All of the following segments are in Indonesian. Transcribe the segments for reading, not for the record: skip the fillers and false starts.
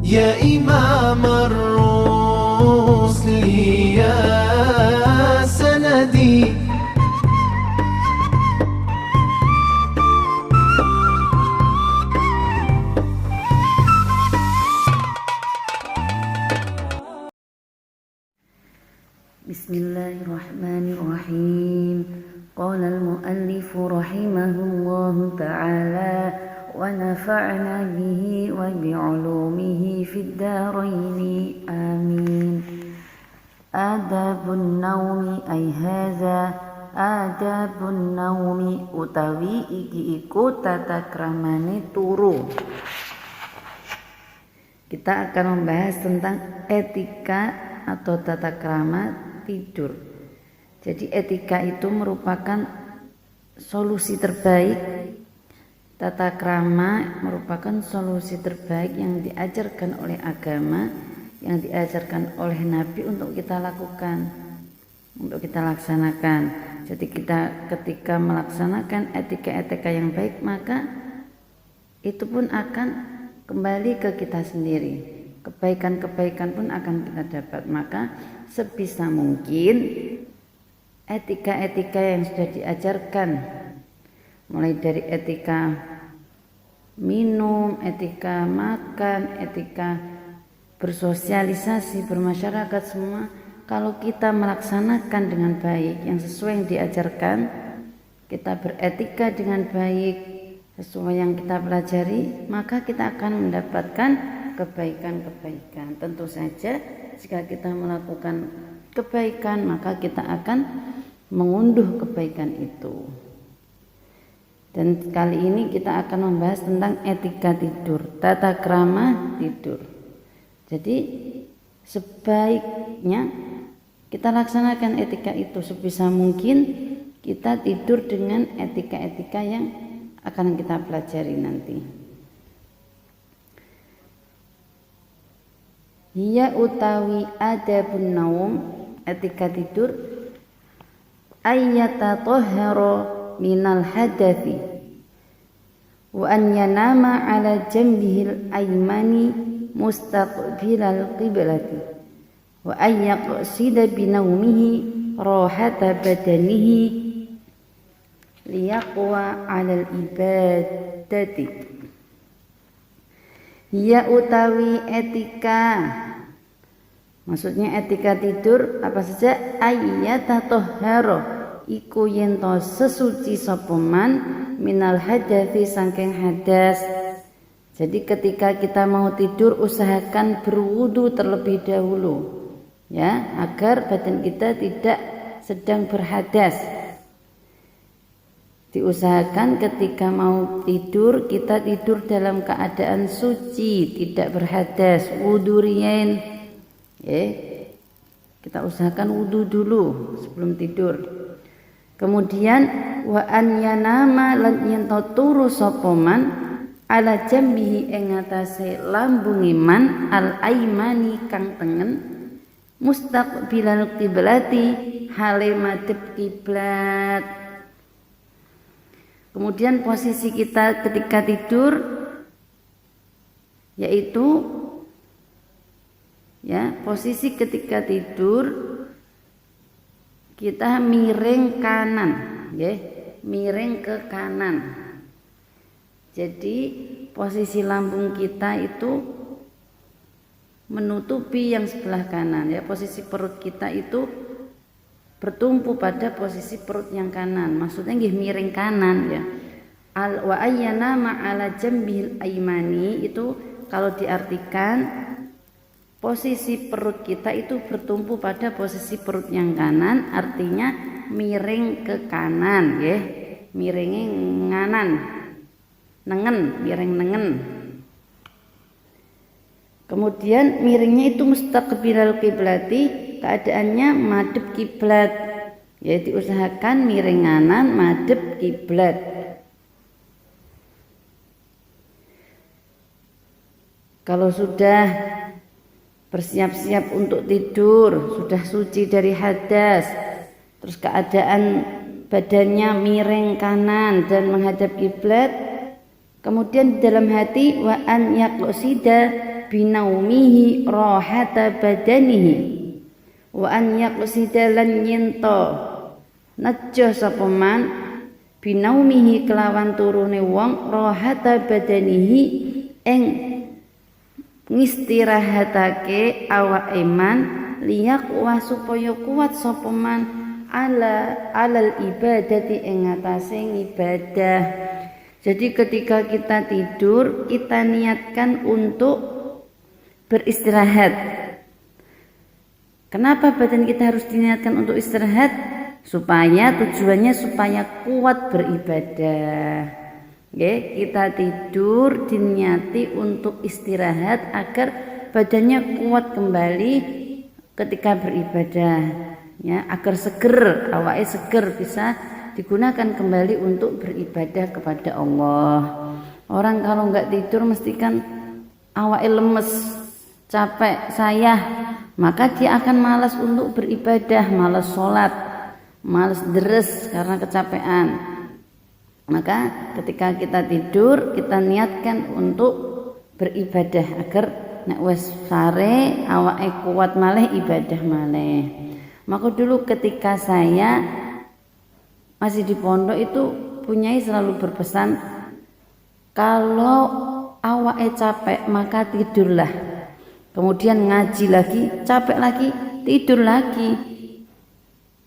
يا إمام الرسل يا سندي. بسم الله الرحمن الرحيم. قال المؤلف رحمه الله تعالى ونفعنا به وبعلومه في الدارين آمين. آداب النوم أي هذا آداب النوم utawi iki iku tata kramane turu. Kita akan membahas tentang etika atau tata krama tidur. Jadi etika itu merupakan solusi terbaik, tata krama merupakan solusi terbaik yang diajarkan oleh agama, yang diajarkan oleh Nabi untuk kita lakukan, untuk kita laksanakan. Jadi kita ketika melaksanakan etika-etika yang baik, maka itu pun akan kembali ke kita sendiri. Kebaikan-kebaikan pun akan kita dapat. Maka sebisa mungkin etika-etika yang sudah diajarkan, mulai dari etika minum, etika makan, etika bersosialisasi, bermasyarakat, semua kalau kita melaksanakan dengan baik yang sesuai yang diajarkan, kita beretika dengan baik sesuai yang kita pelajari, maka kita akan mendapatkan kebaikan-kebaikan. Tentu saja jika kita melakukan kebaikan, maka kita akan mengunduh kebaikan itu. Dan kali ini kita akan membahas tentang etika tidur, tata krama tidur. Jadi sebaiknya kita laksanakan etika itu sebisa mungkin kita tidur dengan etika-etika yang akan kita pelajari nanti. Hiya utawi adabun naum etika tidur ayyata tahhara minal hadathi wa an yanama ala jambihil aymani mustaqbilal qiblati wa an yaqsida binaumihi rahata badanihi liyaqwa alal ibadati. Ya utawi etika, maksudnya etika tidur apa saja? Ayyata tohharo iku yento sesuci sopoman minal hadathi saking hadas. Jadi ketika kita mau tidur usahakan berwudu terlebih dahulu, ya, agar badan kita tidak sedang berhadas. Diusahakan ketika mau tidur kita tidur dalam keadaan suci, tidak berhadas, wudu riyen. Kita usahakan wudu dulu sebelum tidur. Kemudian wa an yanama lan yen turu sapa man ala jambihi ing atase lambunge man al aimani kang tengen mustaqbilal qiblati hale madhep kiblat. Kemudian posisi kita ketika tidur yaitu posisi ketika tidur kita miring kanan, miring ke kanan. Jadi posisi lambung kita itu menutupi yang sebelah kanan, posisi perut kita itu bertumpu pada posisi perut yang kanan, maksudnya miring kanan, wa ayyana ma'ala jambil aymani itu kalau diartikan posisi perut kita itu bertumpu pada posisi perut yang kanan, artinya miring ke kanan, miringnya nganan, nengen, miring nengen. Kemudian miringnya itu mustaqbilal qiblati, keadaannya madhep kiblat. Diusahakan miring kanan madhep kiblat. Kalau sudah bersiap-siap untuk tidur, sudah suci dari hadas, terus keadaan badannya miring kanan dan menghadap kiblat, kemudian di dalam hati wa an yaqsida binaumihi rahata badanihi wa an yaqsida lan yento nejo sapa man binaumihi kelawan turune wong rahata badanihi ing ngistirahatake awake man liyak wa supaya kuat sapa man alal ibadati ing atase ibadah. Jadi ketika kita tidur kita niatkan untuk beristirahat. Kenapa badan kita harus diniatkan untuk istirahat? Tujuannya supaya kuat beribadah. Kita tidur diniati untuk istirahat agar badannya kuat kembali ketika beribadah, ya, agar seger, awake seger bisa digunakan kembali untuk beribadah kepada Allah. Orang kalau nggak tidur mesti kan awake lemes, capek, sayah, maka dia akan malas untuk beribadah, malas sholat, malas deres karena kecapean. Maka ketika kita tidur kita niatkan untuk beribadah agar nek wis sare awake kuat malih ibadah malih. Maka dulu ketika saya masih di pondok itu Punyai selalu berpesan, kalau awake capek maka tidurlah. Kemudian ngaji lagi, capek lagi, tidur lagi.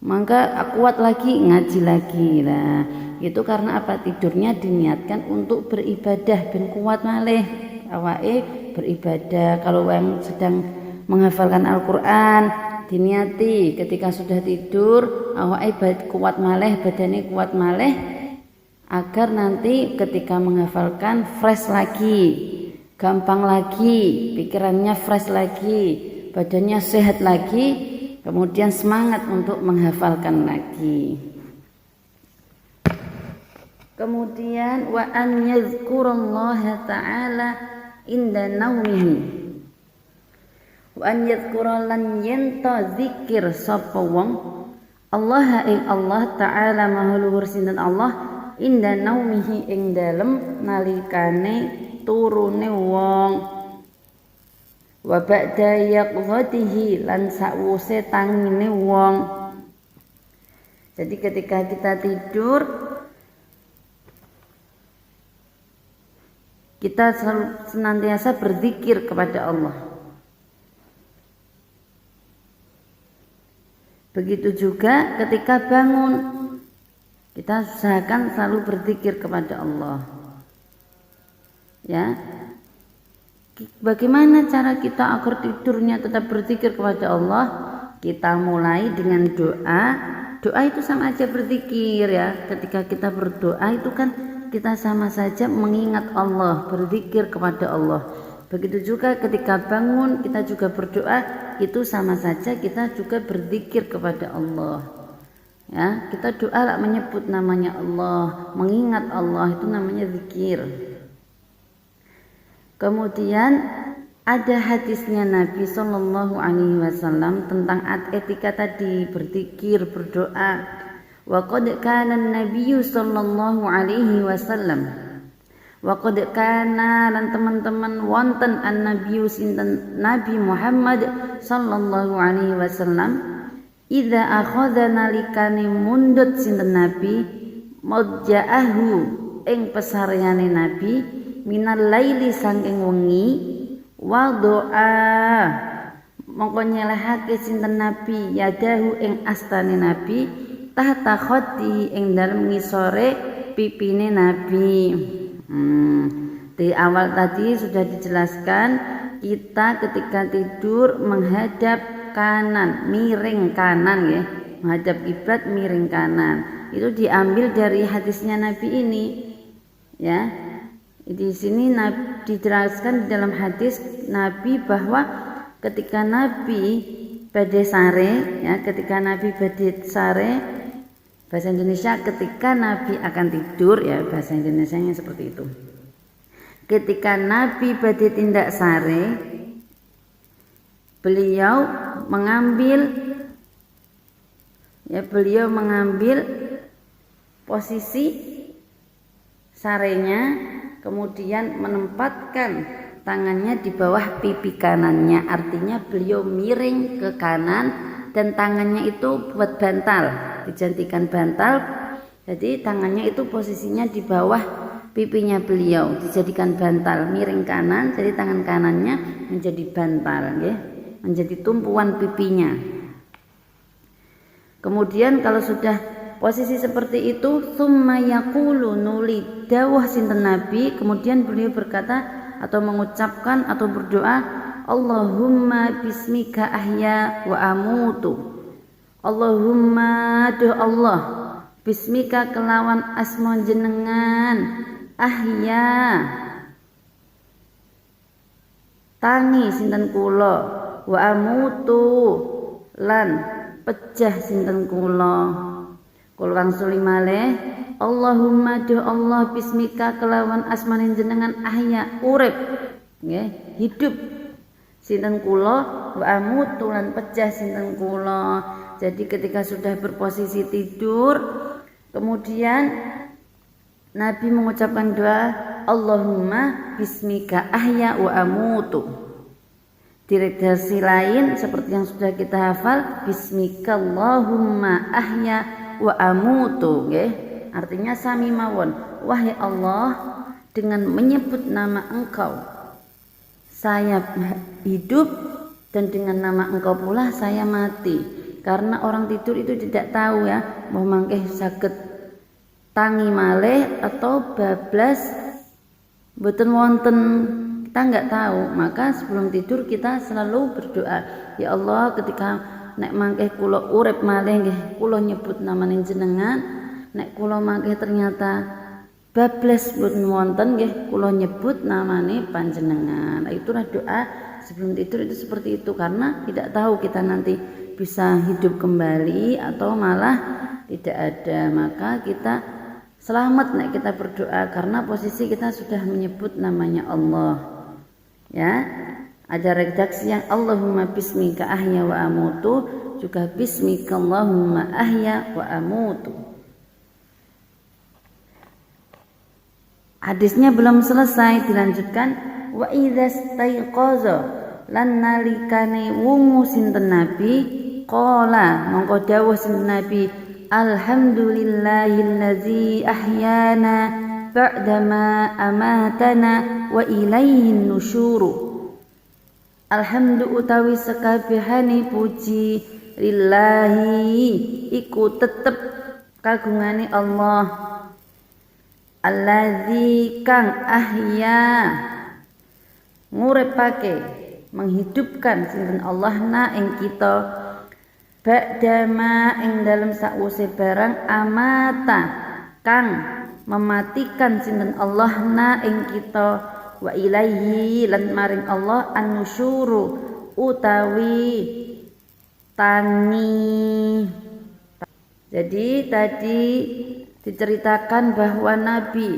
Maka kuat lagi, ngaji lagi. Nah, itu karena apa? Tidurnya diniatkan untuk beribadah ben kuat malih awake beribadah. Kalau yang sedang menghafalkan Al-Qur'an diniati ketika sudah tidur awake kuat malih, badannya kuat malih agar nanti ketika menghafalkan fresh lagi, gampang lagi, pikirannya fresh lagi, badannya sehat lagi, kemudian semangat untuk menghafalkan lagi. Kemudian wa an yadhkurallaha ta'ala inda naumihi. Wa an yadhkura lan yenta zikir sapa wong Allah ing Allah ta'ala maha luhur sinten Allah inda naumihi ing dalem nalikane turune wong. Wa ba'da yaqghatihi lan sakwuse tangine wong. Jadi ketika kita tidur kita senantiasa berzikir kepada Allah. Begitu juga ketika bangun kita usahakan selalu berzikir kepada Allah. Ya. Bagaimana cara kita agar tidurnya tetap berzikir kepada Allah? Kita mulai dengan doa. Doa itu sama aja berzikir, ya. Ketika kita berdoa itu kan kita sama saja mengingat Allah, berzikir kepada Allah. Begitu juga ketika bangun kita juga berdoa, itu sama saja kita juga berzikir kepada Allah. Ya, kita doa lah menyebut namanya Allah, mengingat Allah, itu namanya zikir. Kemudian ada hadisnya Nabi Shallallahu Alaihi Wasallam tentang etika tadi, berzikir, berdoa. Wa qad kana an-nabiyyu sallallahu alaihi wasallam wa qad kana lan teman-teman wonten an-nabiyyu sinten Nabi Muhammad sallallahu alaihi wasallam idza akhadha nalikane mundut sinten Nabi moja'ahu ing pesareane Nabi minal laili saking wengi wa doa mongko nyelehake sinten Nabi yadahu ing astane Nabi tahta khoti ing dalem ngisore pipine Nabi. Di awal tadi sudah dijelaskan kita ketika tidur menghadap kanan, miring kanan, ya, menghadap kiblat miring kanan. Itu diambil dari hadisnya Nabi ini, ya. Di sini dijelaskan di dalam hadis Nabi bahwa ketika Nabi badhe sare, ya, ketika Nabi badhe sare, bahasa Indonesia ketika Nabi akan tidur, ya, bahasa Indonesianya seperti itu. Ketika Nabi badhe tindak sare, beliau mengambil posisi sarenya, kemudian menempatkan tangannya di bawah pipi kanannya, artinya beliau miring ke kanan dan tangannya itu buat bantal, dijadikan bantal. Jadi tangannya itu posisinya di bawah pipinya beliau, dijadikan bantal, miring kanan, jadi tangan kanannya menjadi bantal, ya, menjadi tumpuan pipinya. Kemudian kalau sudah posisi seperti itu, summa yaqulu, nuli dawuh sinten Nabi, kemudian beliau berkata atau mengucapkan atau berdoa, Allahumma bismika ahya wa amutu. Allahumma, duh Allah, bismika kelawan asma jenengan, ahya tangi sinten kula, wa amutu lan pejah sinten kula. Kula wangsuli malih, Allahumma duh Allah bismika kelawan asmaning jenengan ahya urip, nggih, hidup sinten kula, wa amutu lan pejah sinten kula. Jadi ketika sudah berposisi tidur, kemudian Nabi mengucapkan doa, Allahumma bismika ahya wa amutu. Di redaksi lain seperti yang sudah kita hafal, bismika Allahumma ahya wa amutu, nggih. Artinya sami mawon, wahai Allah, dengan menyebut nama Engkau saya hidup dan dengan nama Engkau pula saya mati. Karena orang tidur itu tidak tahu ya, mau mangkeh saged tangi malih atau bablas mboten wonten, kita nggak tahu. Maka sebelum tidur kita selalu berdoa, ya Allah, ketika nek mangkeh kula urip malih nggih kula nyebut namaning jenengan, nek kula mangkeh ternyata bablas mboten wonten nggih kula nyebut namane panjenengan. Itulah doa sebelum tidur itu seperti itu, karena tidak tahu kita nanti bisa hidup kembali atau malah tidak ada. Maka kita selamat nek kita berdoa karena posisi kita sudah menyebut namanya Allah. Ya, ada redaksi yang Allahumma bismika ahya wa amutu, juga bismika Allahumma ahya wa amutu. Hadisnya belum selesai, dilanjutkan, wa idza staiqaza lan nalikane wungu sinten Nabi, qala mongko dawuh sinten Nabi, alhamdulillahillazi ahyana ba'dama amatana wa ilaihin nusyuru. Alhamdu utawi sekabehane puji lillahi iku tetep kagungane Allah, allazi kang ahya nguripake menghidupkan sinten Allah na ing kita, ba'dama ing dalem sakwise barang amata kang mematikan sinten Allah na ing kita, wa ilaihi lan maring Allah an-nusyuru utawi tangi. Jadi tadi diceritakan bahwa Nabi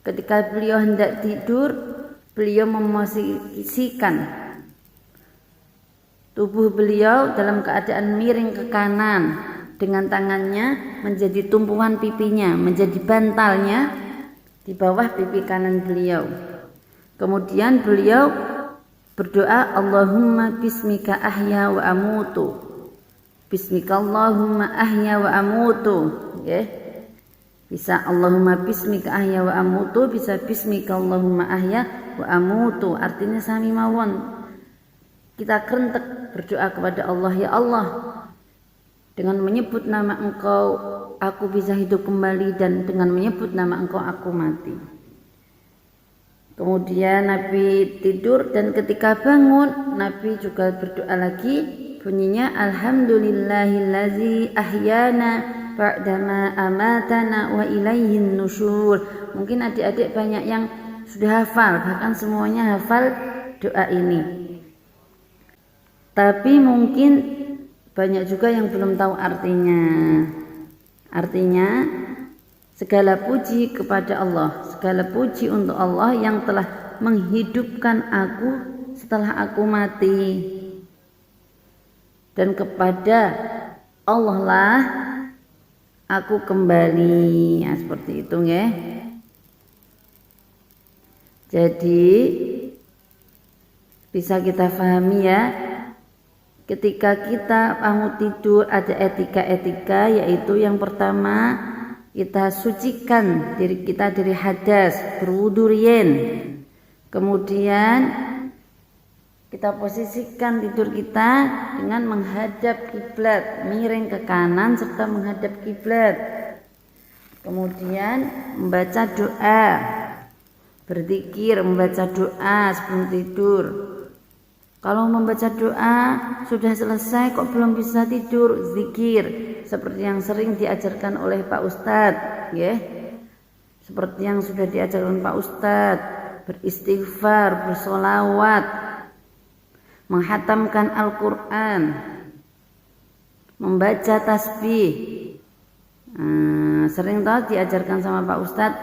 ketika beliau hendak tidur, beliau memosisikan tubuh beliau dalam keadaan miring ke kanan, dengan tangannya menjadi tumpuan pipinya, menjadi bantalnya di bawah pipi kanan beliau. Kemudian beliau berdoa, Allahumma bismika ahya wa amutu. Bismika Allahumma ahya wa amutu. Okay. Bisa Allahumma bismika ahya wa amutu, bisa bismika Allahumma ahya wa amutu. Artinya sami mawon. Kita kerentek berdoa kepada Allah, ya Allah, dengan menyebut nama Engkau aku bisa hidup kembali, dan dengan menyebut nama Engkau aku mati. Kemudian Nabi tidur, dan ketika bangun Nabi juga berdoa lagi, bunyinya alhamdulillahillazi ahyana ba'dama amatana wa ilaihin nusyur. Mungkin adik-adik banyak yang sudah hafal, bahkan semuanya hafal doa ini. Tapi mungkin banyak juga yang belum tahu artinya. Artinya, segala puji kepada Allah, segala puji untuk Allah yang telah menghidupkan aku setelah aku mati. Dan kepada Allah lah aku kembali. Ya, seperti itu ya. Jadi Bisa kita pahami ya. Ketika kita bangun tidur ada etika-etika, yaitu yang pertama kita sucikan diri kita dari hadas, berwudu riyen. Kemudian kita posisikan tidur kita dengan menghadap kiblat, miring ke kanan serta menghadap kiblat. Kemudian membaca doa, berzikir, membaca doa sebelum tidur. Kalau membaca doa sudah selesai kok belum bisa tidur, zikir seperti yang sering diajarkan oleh Pak Ustadz, ya. Seperti yang sudah diajarkan Pak Ustadz, beristighfar, bersolawat, menghatamkan Al-Quran, membaca tasbih. Sering tahu diajarkan sama Pak Ustadz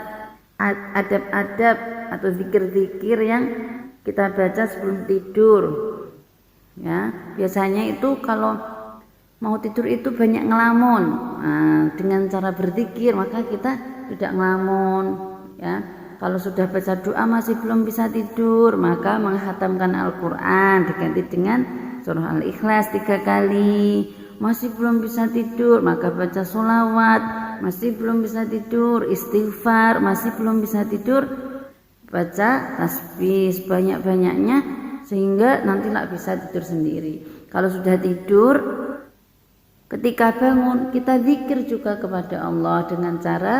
adab-adab atau zikir-zikir yang kita baca sebelum tidur. Ya, biasanya itu kalau mau tidur itu banyak ngelamun. Dengan cara berzikir maka kita tidak ngelamun. Ya, kalau sudah baca doa masih belum bisa tidur, maka menghatamkan Al-Quran diganti dengan surah Al-Ikhlas 3 kali. Masih belum bisa tidur, maka baca sholawat. Masih belum bisa tidur, istighfar. Masih belum bisa tidur, baca tasbih sebanyak-banyaknya sehingga nanti tidak bisa tidur sendiri. Kalau sudah tidur, ketika bangun kita zikir juga kepada Allah dengan cara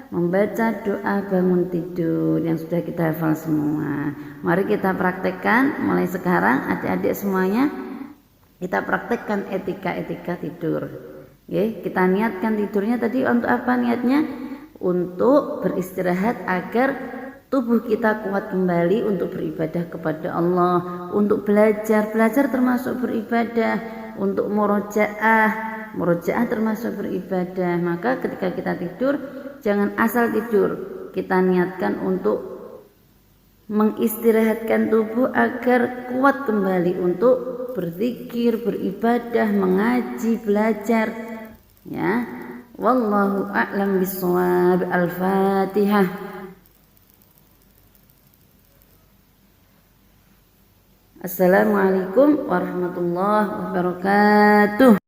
membaca doa bangun tidur yang sudah kita hafal semua. Mari kita praktekkan mulai sekarang, adik-adik semuanya. Kita praktekkan etika-etika tidur. Oke, kita niatkan tidurnya tadi untuk apa niatnya? Untuk beristirahat agar tubuh kita kuat kembali untuk beribadah kepada Allah, untuk belajar termasuk beribadah, untuk murojaah termasuk beribadah. Maka ketika kita tidur jangan asal tidur, kita niatkan untuk mengistirahatkan tubuh agar kuat kembali untuk berzikir, beribadah, mengaji, belajar. Ya, wallahu a'lam bishawab. Al-Fatihah. Assalamualaikum warahmatullahi wabarakatuh.